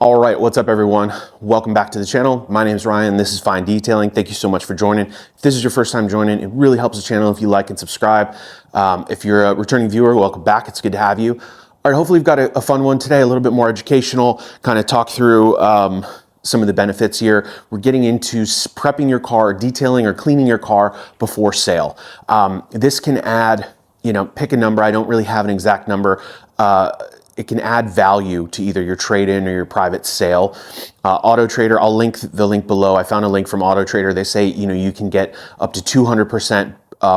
All right, what's up everyone? Welcome back to the channel. My name is Ryan, this is Fine Detailing. Thank you so much for joining. If this is your first time joining, it really helps the channel if you like and subscribe. If you're a returning viewer, welcome back, it's good to have you. All right, hopefully we've got a fun one today, a little bit more educational, kind of talk through some of the benefits here. We're getting into prepping your car, detailing or cleaning your car before sale. This can add, pick a number, I don't really have an exact number. It can add value to either your trade-in or your private sale. Auto Trader, I'll link the link below. I found a link from Auto Trader. They say, you can get up to 200%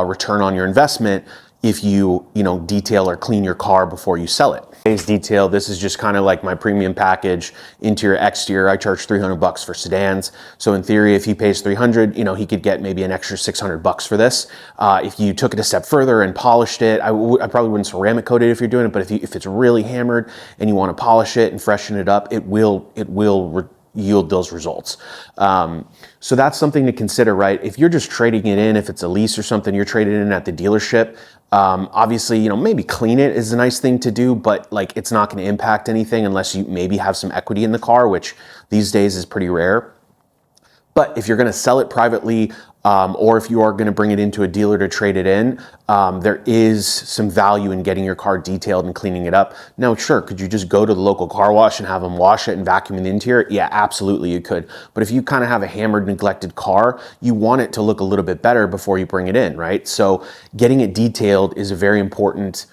return on your investment if you, detail or clean your car before you sell it. Today's detail, this is just kind of like my premium package, interior, exterior. I charge 300 bucks for sedans. So in theory, if he pays 300, he could get maybe an extra 600 bucks for this. If you took it a step further and polished it, I probably wouldn't ceramic coat it if you're doing it, but if it's really hammered and you want to polish it and freshen it up, it will yield those results. So that's something to consider, right? If you're just trading it in, if it's a lease or something, you're trading in at the dealership. Obviously, maybe clean it is a nice thing to do, but like it's not going to impact anything unless you maybe have some equity in the car, which these days is pretty rare. But if you're going to sell it privately, or if you are going to bring it into a dealer to trade it in, there is some value in getting your car detailed and cleaning it up. Now, sure, could you just go to the local car wash and have them wash it and vacuum the interior? Yeah, absolutely you could. But if you kind of have a hammered, neglected car, you want it to look a little bit better before you bring it in, right? So getting it detailed is a very important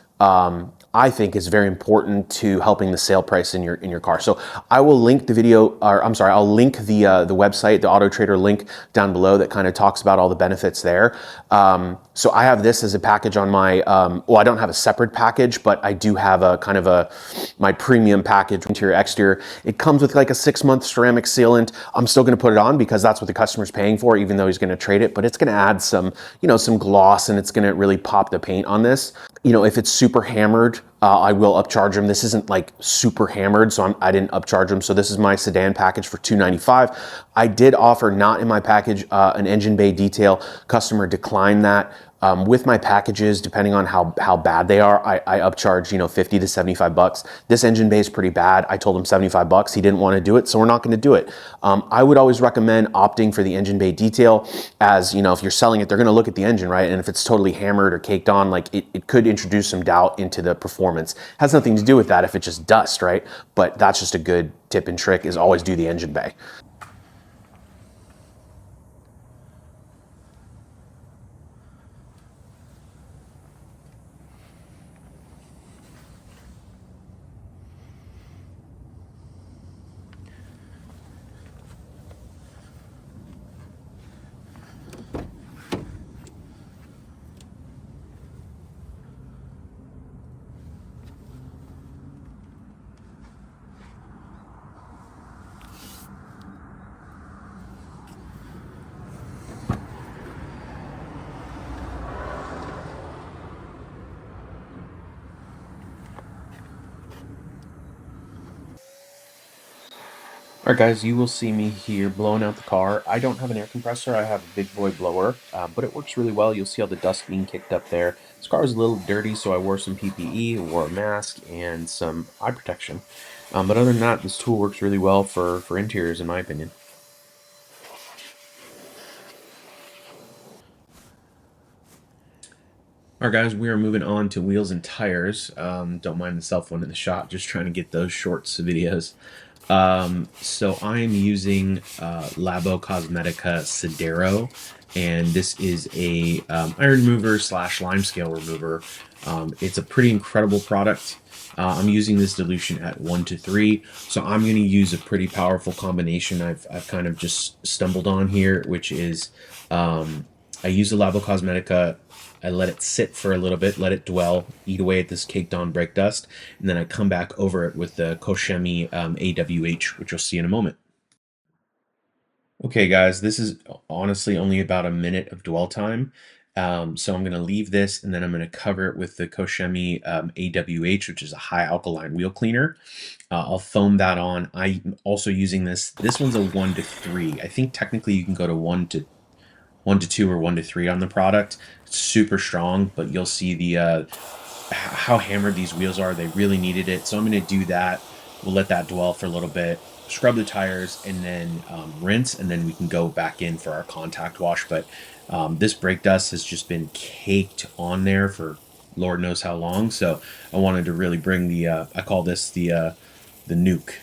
I think is very important to helping the sale price in your car. So I will link the video, or I'm sorry, I'll link the website, the Auto Trader link down below that kind of talks about all the benefits there. So I have this as a package on my, well, I don't have a separate package, but I do have a kind of my premium package, interior, exterior. It comes with like a 6-month ceramic sealant. I'm still going to put it on because that's what the customer's paying for, even though he's going to trade it, but it's going to add some, some gloss, and it's going to really pop the paint on this. If it's super hammered, I will upcharge them. This isn't like super hammered, so I didn't upcharge them. So this is my sedan package for $295. I did offer not in my package an engine bay detail. Customer declined that. With my packages, depending on how bad they are, I upcharge 50 to 75 bucks. This engine bay is pretty bad. I told him 75 bucks. He didn't want to do it, so we're not going to do it. I would always recommend opting for the engine bay detail, as if you're selling it, they're going to look at the engine, right? And if it's totally hammered or caked on, like it could introduce some doubt into the performance. Has nothing to do with that if it's just dust, right? But that's just a good tip and trick, is always do the engine bay. All right, guys, you will see me here blowing out the car. I don't have an air compressor. I have a big boy blower, but it works really well. You'll see all the dust being kicked up there. This car is a little dirty, so I wore some PPE, wore a mask, and some eye protection. But other than that, this tool works really well for interiors, in my opinion. All right, guys, we are moving on to wheels and tires. Don't mind the cell phone in the shot, just trying to get those shorts videos. So I am using Labo Cosmetica Sidero, and this is a iron remover / lime scale remover. It's a pretty incredible product. I'm using this dilution at 1:3, so I'm going to use a pretty powerful combination I've kind of just stumbled on here, which is I use the Labo Cosmetica. I let it sit for a little bit, let it dwell, eat away at this caked on brake dust, and then I come back over it with the Koshemi AWH, which you'll see in a moment. Okay, guys, this is honestly only about a minute of dwell time. So I'm going to leave this, and then I'm going to cover it with the Koshemi AWH, which is a high alkaline wheel cleaner. I'll foam that on. I'm also using this. This one's a 1:3. I think technically you can go to 1:2 or 1:3 on the product. It's super strong, but you'll see the how hammered these wheels are. They really needed it, so I'm going to do that. We'll let that dwell for a little bit, scrub the tires, and then rinse, and then we can go back in for our contact wash. But this brake dust has just been caked on there for Lord knows how long. So I wanted to really bring the I call this the nuke.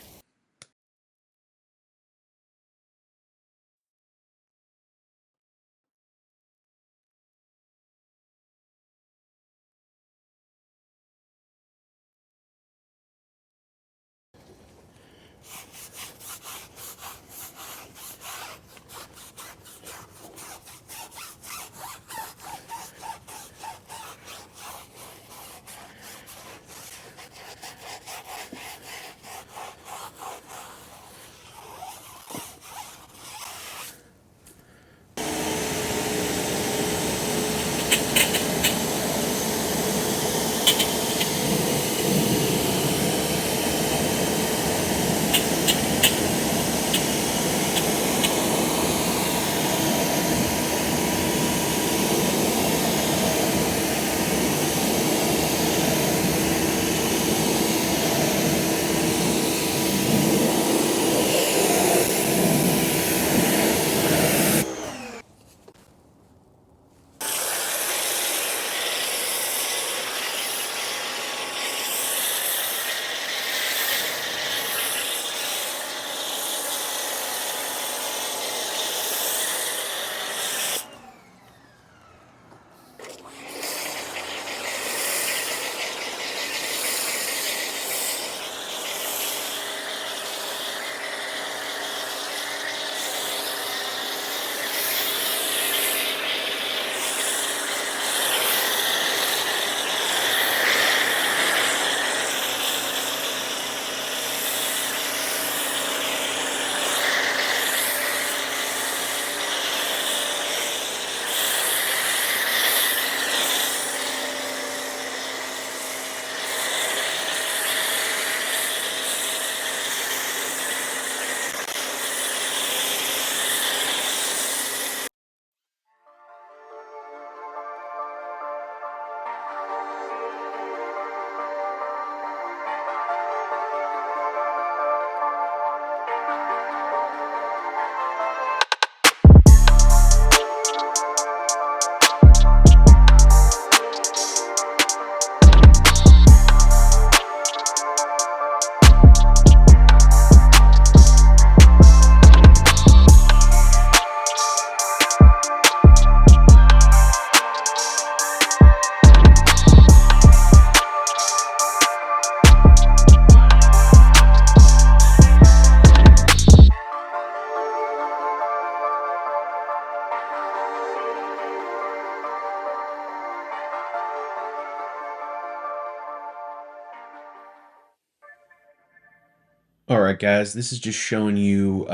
All right, guys, this is just showing you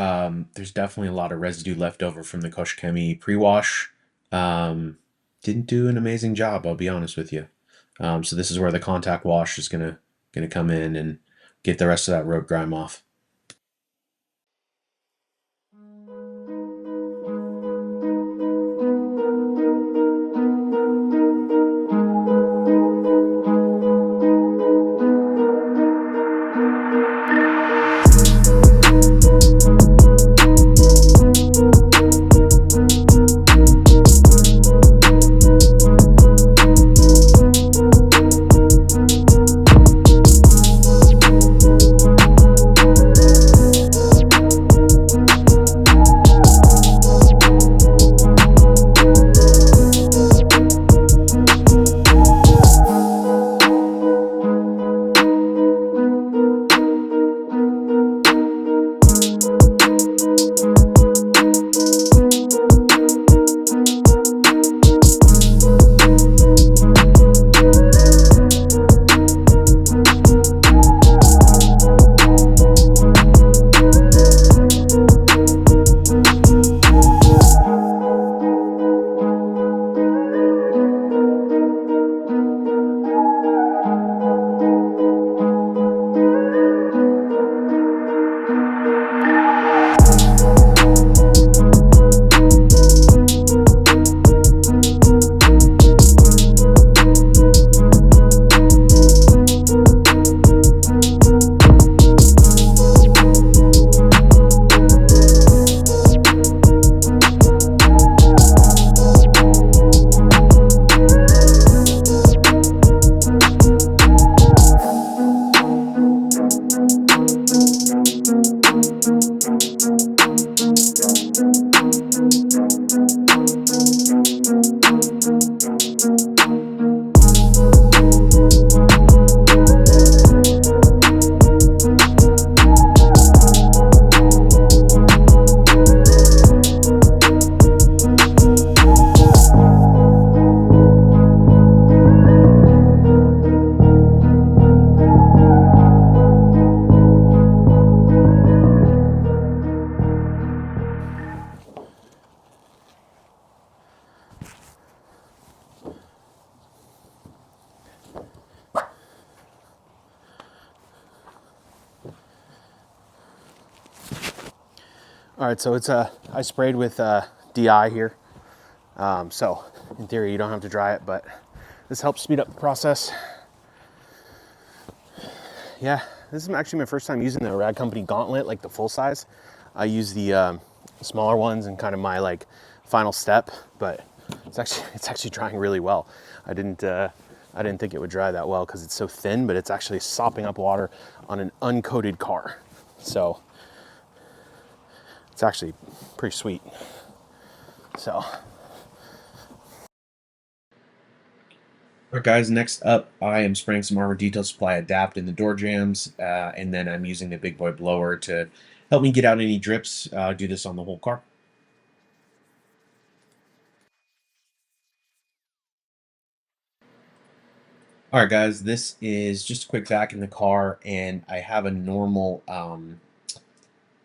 there's definitely a lot of residue left over from the Koshkemi pre-wash. Didn't do an amazing job, I'll be honest with you. So this is where the contact wash is gonna come in and get the rest of that road grime off. All right, so it's I sprayed with DI here. So in theory, you don't have to dry it, but this helps speed up the process. Yeah, this is actually my first time using the Rag Company Gauntlet, like the full size. I use the smaller ones in kind of my like final step, but it's actually drying really well. I didn't think it would dry that well because it's so thin, but it's actually sopping up water on an uncoated car. So it's actually pretty sweet. So, all right, guys, next up, I am spraying some Armor Detail Supply Adapt in the door jambs, and then I'm using the big boy blower to help me get out any drips. Do this on the whole car. All right, guys, this is just a quick vac in the car, and I have a normal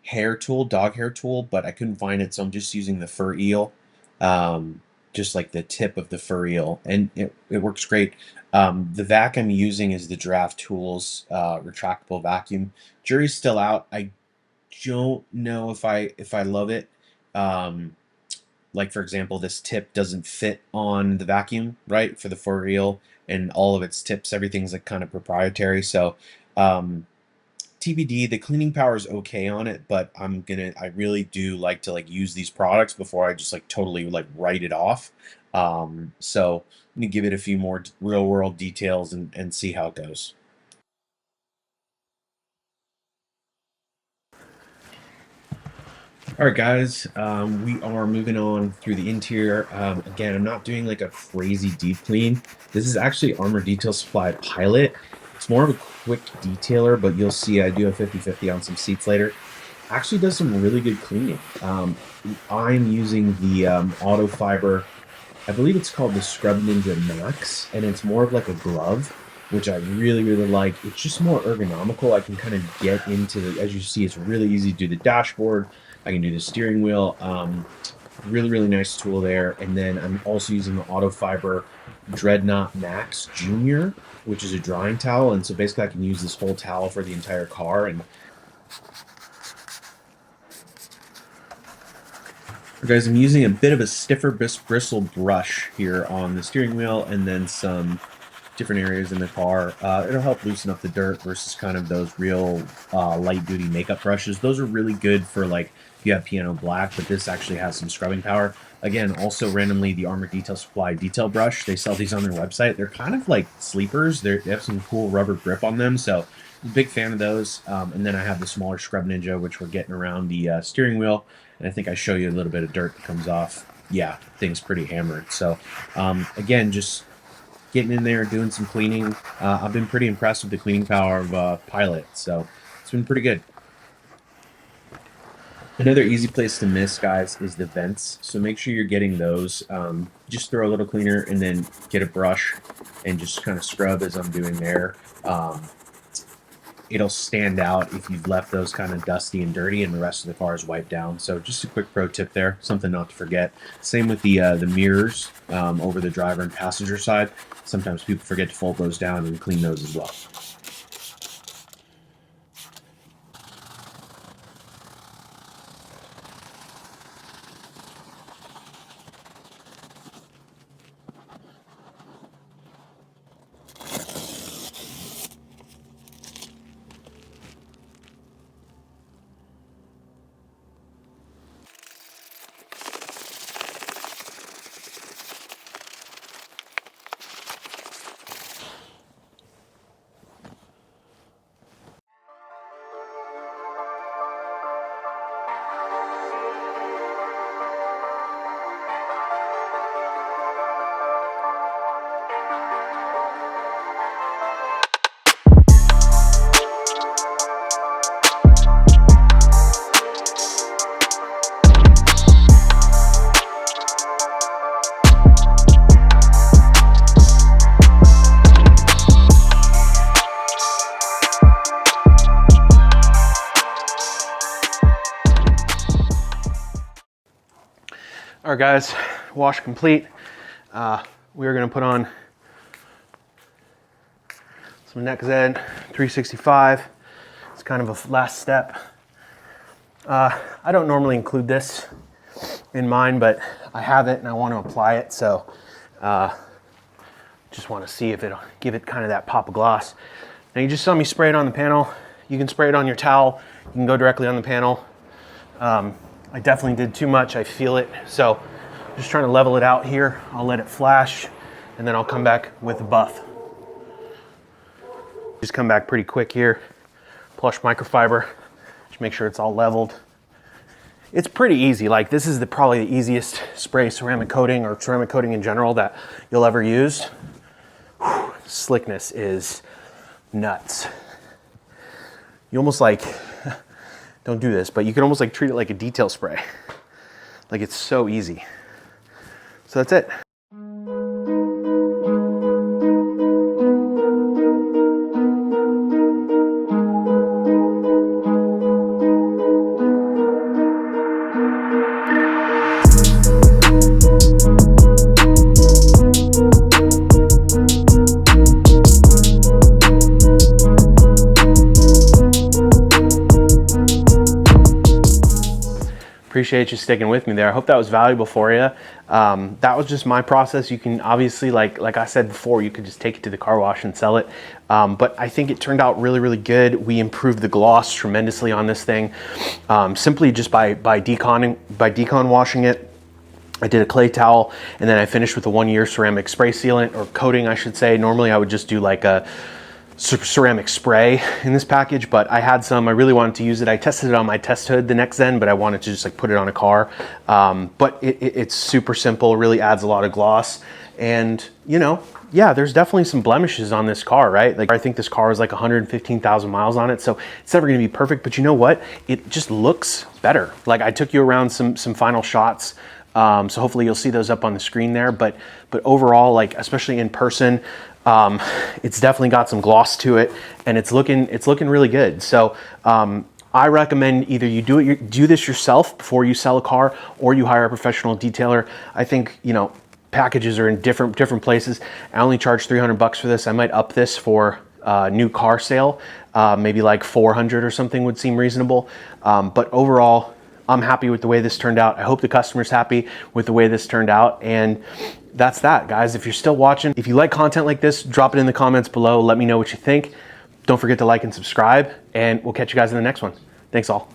hair tool, dog hair tool, but I couldn't find it, so I'm just using the fur eel, just like the tip of the fur eel, and it works great. The vac I'm using is the Draft Tools retractable vacuum. Jury's still out. I don't know if I love it. Like for example, this tip doesn't fit on the vacuum, right, for the fur eel, and all of its tips, everything's like kind of proprietary. So TBD, the cleaning power is okay on it, but I really do like to like use these products before I just like totally like write it off. So I'm gonna give it a few more real world details and see how it goes. All right, guys, we are moving on through the interior. Again, I'm not doing like a crazy deep clean. This is actually Armor Detail Supply Pilot. It's more of a quick detailer, but you'll see I do a 50/50 on some seats later. Actually does some really good cleaning. I'm using the Auto Fiber, I believe it's called the Scrub Ninja Max, and it's more of like a glove, which I really, really like. It's just more ergonomical. I can kind of get into the, as you see, it's really easy to do the dashboard. I can do the steering wheel. Really, really nice tool there. And then I'm also using the Auto Fiber Dreadnought Max Junior, which is a drying towel. And so basically I can use this whole towel for the entire car. And guys, I'm using a bit of a stiffer bristle brush here on the steering wheel and then some different areas in the car. It'll help loosen up the dirt versus kind of those real light duty makeup brushes. Those are really good for like if you have piano black, but this actually has some scrubbing power. Again, also randomly the Armor Detail Supply detail brush. They sell these on their website. They're kind of like sleepers. They have some cool rubber grip on them. So I'm a big fan of those. And then I have the smaller Scrub Ninja, which we're getting around the steering wheel. And I think I show you a little bit of dirt that comes off. Yeah, thing's pretty hammered. So again, just getting in there, doing some cleaning. I've been pretty impressed with the cleaning power of Pilot, so it's been pretty good. Another easy place to miss, guys, is the vents. So make sure you're getting those. Just throw a little cleaner and then get a brush and just kind of scrub as I'm doing there. It'll stand out if you've left those kind of dusty and dirty and the rest of the car is wiped down. So just a quick pro tip there, something not to forget. Same with the mirrors over the driver and passenger side. Sometimes people forget to fold those down and clean those as well. All right, guys, wash complete. We are gonna put on some Neck Z 365. It's kind of a last step. I don't normally include this in mine, but I have it and I want to apply it, so just want to see if it'll give it kind of that pop of gloss. Now, you just saw me spray it on the panel. You can spray it on your towel. You can go directly on the panel. I definitely did too much. I feel it. So just trying to level it out here. I'll let it flash and then I'll come back with the buff. Just come back pretty quick here. Plush microfiber. Just make sure it's all leveled. It's pretty easy. Like, this is probably the easiest spray ceramic coating or ceramic coating in general that you'll ever use. Whew, slickness is nuts. You almost like, don't do this, but you can almost like treat it like a detail spray. Like, it's so easy. So that's it. Appreciate you sticking with me there. I hope that was valuable for you. That was just my process. You can obviously, like I said before, you could just take it to the car wash and sell it. But I think it turned out really, really good. We improved the gloss tremendously on this thing, simply just by decon washing it. I did a clay towel, and then I finished with a 1-year ceramic spray sealant, or coating, I should say. Normally I would just do like a ceramic spray in this package, but I had some. I really wanted to use it. I tested it on my test hood the next Zen, but I wanted to just like put it on a car. But it's super simple, really adds a lot of gloss. And you know, yeah, there's definitely some blemishes on this car, right? Like, I think this car is like 115,000 miles on it, so it's never gonna be perfect, but you know what? It just looks better. Like, I took you around some final shots, so hopefully you'll see those up on the screen there, but overall, like, especially in person, it's definitely got some gloss to it, and it's looking really good. So I recommend either you do this yourself before you sell a car, or you hire a professional detailer. I think, you know, packages are in different places. I only charge $300 for this. I might up this for new car sale. Maybe like 400 or something would seem reasonable. But overall, I'm happy with the way this turned out. I hope the customer's happy with the way this turned out. And that's that, guys. If you're still watching, if you like content like this, drop it in the comments below. Let me know what you think. Don't forget to like and subscribe, and we'll catch you guys in the next one. Thanks all.